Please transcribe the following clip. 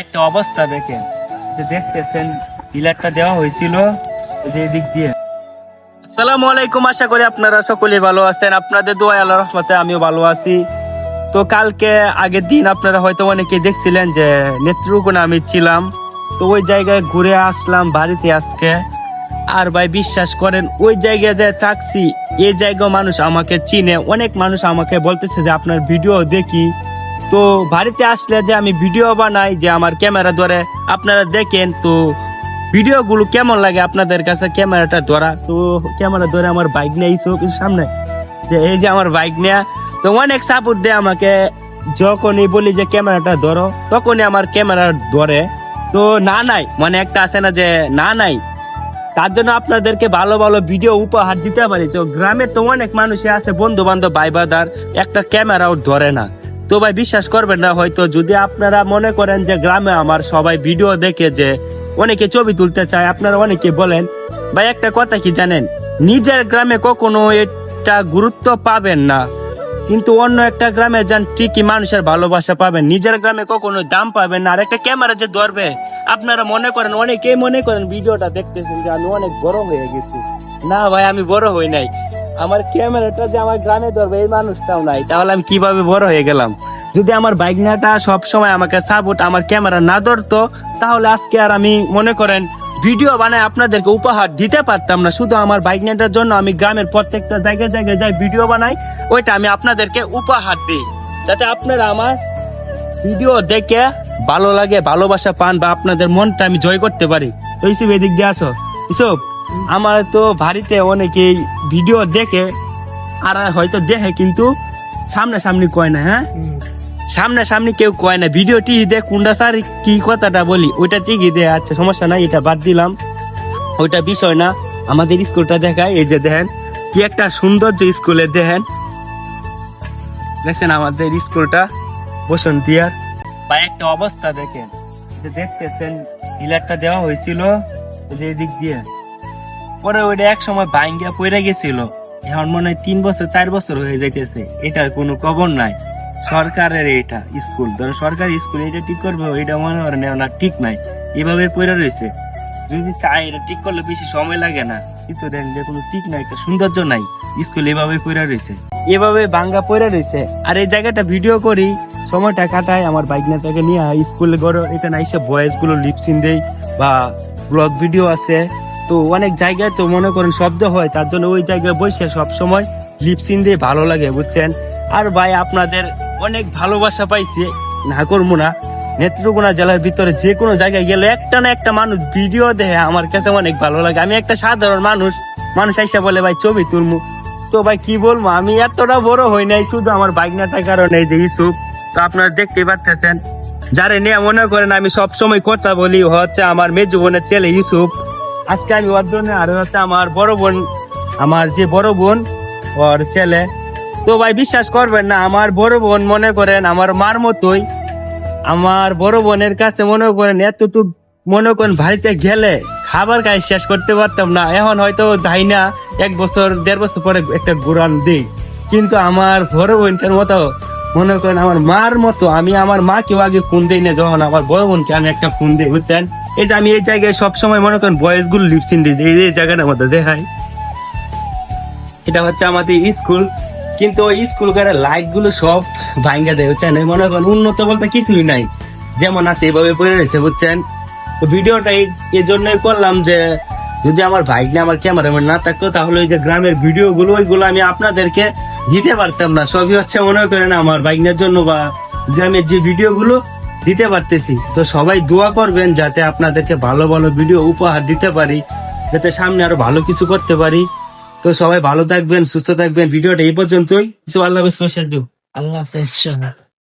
একটা অবস্থা দেখেন, যে দেখতেছেন পিলারটা দেওয়া হয়েছিল যে দিক দিয়ে। আসসালামু আলাইকুম, আশা করি আপনারা সকলে ভালো আছেন। আপনাদের দোয়া আল্লাহর রহমতে আমিও ভালো আছি। তো কালকে আগের দিন আপনারা হয়তো অনেকে দেখছিলেন যে নেত্রকোনা আমি ছিলাম, তো ওই জায়গায় ঘুরে আসলাম বাড়িতে আজকে। আর ভাই বিশ্বাস করেন, ওই জায়গায় যে থাকছি, এই জায়গায় মানুষ আমাকে চিনে, অনেক মানুষ আমাকে বলতেছে যে আপনার ভিডিও দেখি। তো বাড়িতে আসলে যে আমি ভিডিও বানাই, যে আমার ক্যামেরা ধরে আপনারা দেখেন, তো ভিডিওগুলো কেমন লাগে আপনাদের কাছে ক্যামেরাটা ধরা। তো ক্যামেরা ধরে আমার বাইক নিয়ে এই চোখের সামনে, যে এই যে আমার বাইক নিয়ে, তো অনেক সাপোর্ট দেয় আমাকে। যখনই বলি যে ক্যামেরাটা ধরো, তখনই আমার ক্যামেরা ধরে। তো না নাই মানে একটা আছে না যে না নাই, তার জন্য আপনাদেরকে ভালো ভালো ভিডিও উপহার দিতে পারি। তো গ্রামে তো অনেক মানুষই আছে, বন্ধু বান্ধব ভাই বাদার, একটা ক্যামেরাও ধরে না। তো ভাই বিশ্বাস করবেন না, হয়তো যদি আপনারা মনে করেন যে গ্রামে আমার সবাই ভিডিও দেখে যে অনেকে ছবি তুলতে চায়, আপনারা অনেকে বলেন। ভাই একটা কথা কি জানেন, নিজের গ্রামে কখনো এটা গুরুত্ব পাবেন না, কিন্তু অন্য একটা গ্রামে যান ঠিকই মানুষের ভালোবাসা পাবেন। নিজের গ্রামে কখনো দাম পাবেন না। আর একটা ক্যামেরা যে ধরবে, আপনারা মনে করেন, অনেকেই মনে করেন ভিডিওটা দেখতেছেন যে আমি অনেক বড় হয়ে গেছি। না ভাই, আমি বড় হই নাই। আমার ক্যামেরাটা যে আমার গ্রামে ধরবে এই মানুষটাও নাই, তাহলে আমি কিভাবে বড় হয়ে গেলাম? যদি আমার বাইক নাটা সবসময় আমাকে সাপোর্ট, আমার ক্যামেরা না ধরতো, তাহলে আজকে আর আমি মনে করেন ভিডিও বানায় আপনাদেরকে উপহার দিতে পারতাম না। শুধু আমার বাইক নেটার জন্য আমি গ্রামের প্রত্যেকটা জায়গায় জায়গায় যাই ভিডিও বানাই, ওইটা আমি আপনাদেরকে উপহার দিই, যাতে আপনারা আমার ভিডিও দেখে ভালো লাগে, ভালোবাসা পান, বা আপনাদের মনটা আমি জয় করতে পারি। তো ইসব এদিক দিয়ে আসো। ইসব আমার তো বাড়িতে অনেকেই ভিডিও দেখে, আর হয়তো দেখে কিন্তু সামনাসামনি কয় না। হ্যাঁ, সামনাসামনি কেউ কয় না। ভিডিওটি দেখ কোনটা স্যার কি কথাটা বলি, ওইটা ঠিকই দে। আচ্ছা সমস্যা নাই, এটা বাদ দিলাম, ওইটা বিষয় না। আমাদের স্কুলটা দেখায়, এই যে দেখেন কি একটা সুন্দর যে স্কুলে দেখেন, দেখছেন আমাদের স্কুলটা বসন্তিয়ার। বা একটা অবস্থা দেখেন, যে দেখতেছেন পিলারটা দেওয়া হয়েছিল যে দিক দিয়ে, পরে ওইটা এক সময় ভাঙ্গিয়া পড়ে গেছিল। এখন মনে হয় 3 বছর 4 বছর হয়ে যাইতেছে, এটার কোনো খবর নাই। সরকারের এটা স্কুল, ধরো সরকারি স্কুল, এটা ঠিক করবে, এটা মনে করেন না ঠিক নাই, এভাবে পড়ে রয়েছে। যদি চাই এটা ঠিক করলে বেশি সময় লাগে না, কিন্তু দেখেন যে কোনো ঠিক নাই, একটা সৌন্দর্য নাই। স্কুল এভাবে পড়ে রয়েছে, এভাবে ভাঙ্গা পড়ে রয়েছে। আর এই জায়গাটা ভিডিও করি, সময়টা কাটাই, আমার বাইক নেতাকে নিয়ে স্কুলে গড় এখানে এসে ভয়েস গুলো লিপসিন দেই, বা ব্লগ ভিডিও আছে। তো অনেক জায়গায় তো মনে করেন শব্দ হয়, তার জন্য ওই জায়গায় বসে সব সময় লিপসিন দিয়ে ভালো লাগে, বুঝছেন। আর ভাই আপনাদের অনেক ভালোবাসা পাইছি, না করবো না। নেত্রকোনা জেলার ভিতরে যে কোনো জায়গায় গেলে একটা না একটা মানুষ ভিডিও দেখে, আমার কাছে অনেক ভালো লাগে। আমি একটা সাধারণ মানুষ, মানুষ এসে বলে ভাই ছবি তুলমু। তো ভাই কি বলবো, আমি এতটা বড় হই নাই, শুধু আমার বাইক নাটার কারণে যে ইসুফ। তো আপনারা দেখতে পাচ্ছেন, যারে নিয়ে মনে করেন আমি সব সময় কথা বলি, হচ্ছে আমার মেজু বোনের ছেলে ইউসুফ। আজকে আমি ওর জন্য, আর হচ্ছে আমার বড় বোন, আমার যে বড় বোন ওর ছেলে। তো ভাই বিশ্বাস করবেন না, আমার বড় বোন মনে করেন আমার মার মতোই। আমার বড় বোনের কাছে মনে করেন এতটুকু, মনে করেন বাড়িতে গেলে খাবার খাই শেষ করতে পারতাম না। এখন হয়তো যাই না, 1 বছর 1.5 বছর পরে একটা ঘুরান দিই, কিন্তু আমার বড় বোনটার মতো মনে করেন আমার মার মতো। আমি আমার মাকেও আগে ফোন দিই না, যখন আমার বড় বোনকে আমি একটা ফোন দিই, বুঝতেন। এই যে আমি এই জায়গায় সবসময় মনে করেন ভয়েস গুলো লিপসিন দিই, এই জায়গাটার মধ্যে দেখাই। এটা হচ্ছে আমাদের স্কুল, কিন্তু ওই স্কুল করে লাইট গুলো সব ভাঙ্গা দেয়, বুঝছেন। মনে করেন উন্নত বলতে কিছুই নাই, যেমন আছে এভাবে পড়ে রয়েছে, বুঝছেন। তো ভিডিওটা এই জন্যই করলাম যে যদি আমার বাইক না, আমার ক্যামেরাম্যান না থাকতো, তাহলে ওই যে গ্রামের ভিডিও গুলো, ওইগুলো আমি আপনাদেরকে দিতে পারতাম না। সবই হচ্ছে মনে করেন আমার বাইকের জন্য, বা গ্রামের যে ভিডিও গুলো দিতে পারতেছি। তো সবাই দোয়া করবেন যাতে আপনাদেরকে ভালো ভালো ভিডিও উপহার দিতে পারি, যাতে সামনে আরো ভালো কিছু করতে পারি। তো সবাই ভালো থাকবেন, সুস্থ থাকবেন। ভিডিওটা এই পর্যন্তই। আল্লাহ হাফেজ। আল্লাহ হাফেজ।